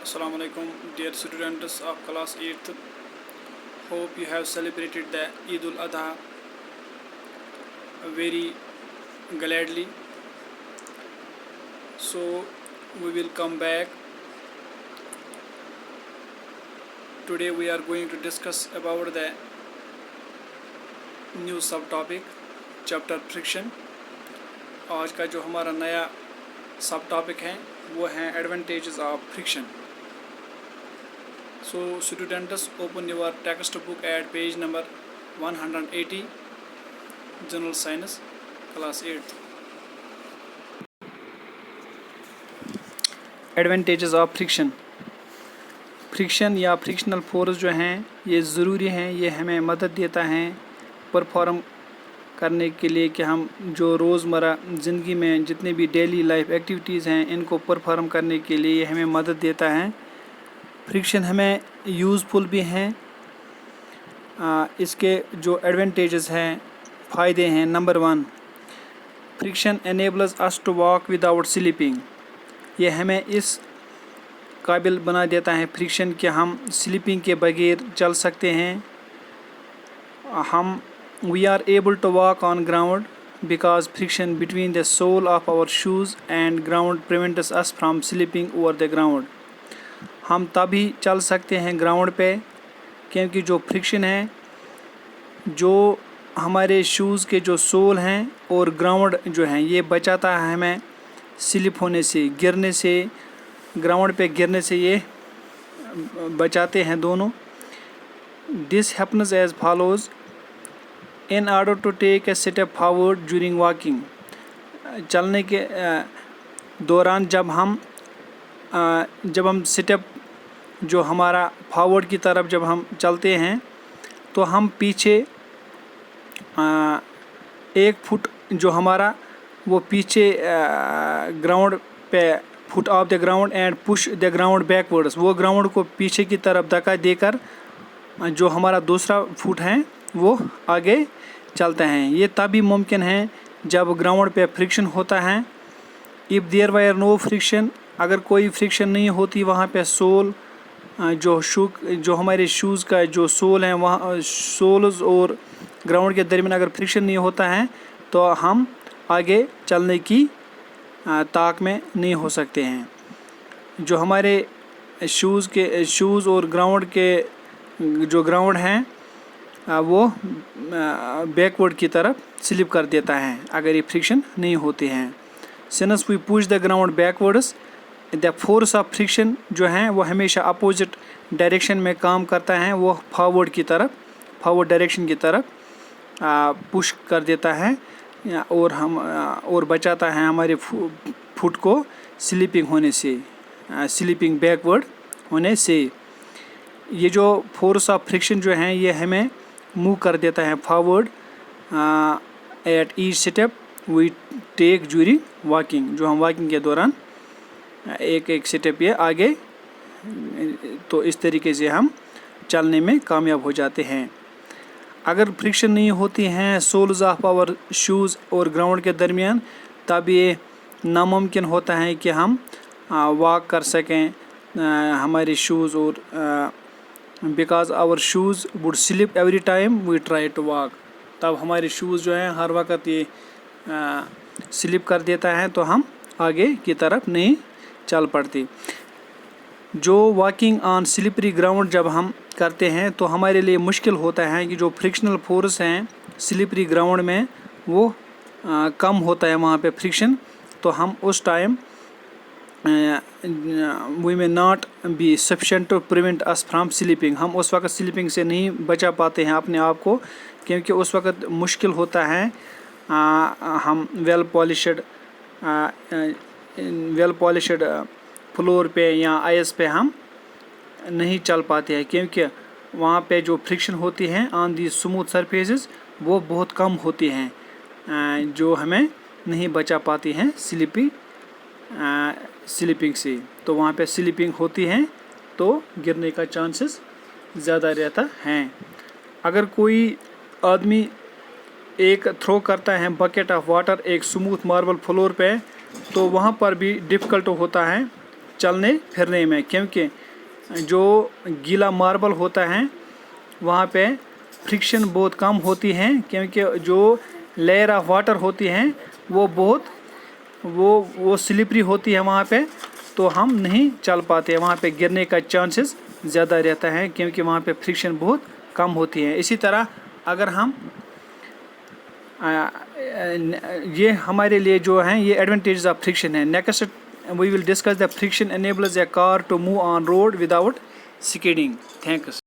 Assalamu alaikum, dear students of class 8th. Hope you have celebrated the Eid al-Adha very gladly. So we will come back. Today we are going to discuss about the new subtopic chapter friction. आज का जो हमारा नया सब topic है वो है advantages of friction. So students, open your textbook at page number 180, General Science, class 8. Advantages of friction. Friction या फ्रिक्शनल फोर्स जो हैं ये ज़रूरी हैं, ये हमें मदद देता है परफॉर्म करने के लिए कि हम जो रोज़मर्रा ज़िंदगी में जितने भी डेली लाइफ एक्टिविटीज़ हैं इनको परफॉर्म करने के लिए ये हमें मदद देता है. फ्रिक्शन हमें यूज़फुल भी हैं. इसके जो एडवांटेजेस हैं, फ़ायदे हैं. Number 1, friction enables us to walk without sleeping. ये हमें इस काबिल बना देता है फ्रिक्शन कि हम स्लीपिंग के बगैर चल सकते हैं. We are able to walk on ground because friction between the sole of our shoes and ground prevents us from slipping over the ground. हम तभी चल सकते हैं ग्राउंड पे क्योंकि जो फ्रिक्शन है जो हमारे शूज़ के जो सोल हैं और ग्राउंड जो हैं ये बचाता है हमें स्लिप होने से, गिरने से, ग्राउंड पे गिरने से ये बचाते हैं दोनों. This happens as follows. In order to take a step forward during walking, चलने के दौरान जब हम स्टेप जो हमारा फॉरवर्ड की तरफ जब हम चलते हैं तो हम पीछे 1 फुट जो हमारा वो पीछे ग्राउंड पे foot of the ground and push the ground backwards, वो ग्राउंड को पीछे की तरफ धक्का देकर जो हमारा दूसरा फुट है वो आगे चलते हैं. ये तभी मुमकिन है जब ग्राउंड पे फ्रिक्शन होता है. If there were no friction, अगर कोई फ्रिक्शन नहीं होती वहाँ पे सोल जो हमारे शूज़ का जो सोल है वहाँ सोल्स और ग्राउंड के दरमियान अगर फ्रिक्शन नहीं होता है तो हम आगे चलने की ताक में नहीं हो सकते हैं. जो हमारे शूज़ और ग्राउंड के जो ग्राउंड हैं वो बैकवर्ड की तरफ स्लिप कर देता है अगर ये फ्रिक्शन नहीं होते हैं. Since we push the ground backwards, the force of friction जो है वो हमेशा अपोजिट डायरेक्शन में काम करता है, वो फॉरवर्ड डायरेक्शन की तरफ पुश कर देता है और बचाता है हमारे फुट को स्लिपिंग होने से, स्लिपिंग बैकवर्ड होने से. ये जो फोर्स ऑफ फ्रिक्शन जो है ये हमें मूव कर देता है forward at each step we take during walking. जो हम वॉकिंग के दौरान एक स्टेप ये आगे, तो इस तरीके से हम चलने में कामयाब हो जाते हैं. अगर फ्रिक्शन नहीं होती हैं सोल्स ऑफ आवर शूज़ और ग्राउंड के दरमियान तब ये नामुमकिन होता है कि हम वॉक कर सकें हमारे शूज़ और because our shoes would slip every time we try to walk. तब हमारे शूज़ जो हैं हर वक्त ये स्लिप कर देता है तो हम आगे की तरफ नहीं चल पड़ते. जो वॉकिंग ऑन स्लिपरी ग्राउंड जब हम करते हैं तो हमारे लिए मुश्किल होता है कि जो फ्रिक्शनल फोर्स हैं स्लिपरी ग्राउंड में वो कम होता है वहाँ पे फ्रिक्शन, तो हम उस time we may not be sufficient to prevent us from sleeping. हम उस वक्त स्लीपिंग से नहीं बचा पाते हैं अपने आप को क्योंकि उस वक्त मुश्किल होता है. हम वेल पॉलिश्ड फ्लोर पे या आइस पे हम नहीं चल पाते हैं क्योंकि वहाँ पे जो फ्रिक्शन होती है ऑन दी स्मूथ सरफेसेस वो बहुत कम होती हैं जो हमें नहीं बचा पाती हैं स्लीपिंग से. तो वहाँ पे स्लीपिंग होती है तो गिरने का चांसेस ज़्यादा रहता है. अगर कोई आदमी एक थ्रो करता है बकेट ऑफ वाटर एक स्मूथ मार्बल फ्लोर पे तो वहाँ पर भी डिफ़िकल्ट होता है چلنے پھرنے میں، کیونکہ جو گیلا ماربل ہوتا ہے وہاں پہ فرکشن بہت کم ہوتی ہیں، کیونکہ جو لیئر آف واٹر ہوتی ہیں وہ بہت وہ سلپری ہوتی ہے وہاں پہ، تو ہم نہیں چل پاتے، وہاں پہ گرنے کا چانسز زیادہ رہتا ہے کیونکہ وہاں پہ فرکشن بہت کم ہوتی ہے. اسی طرح اگر ہم یہ ہمارے لیے جو ہیں یہ ایڈوانٹیجز آف فرکشن ہے. Next we will discuss the friction enables a car to move on road without skidding. Thanks.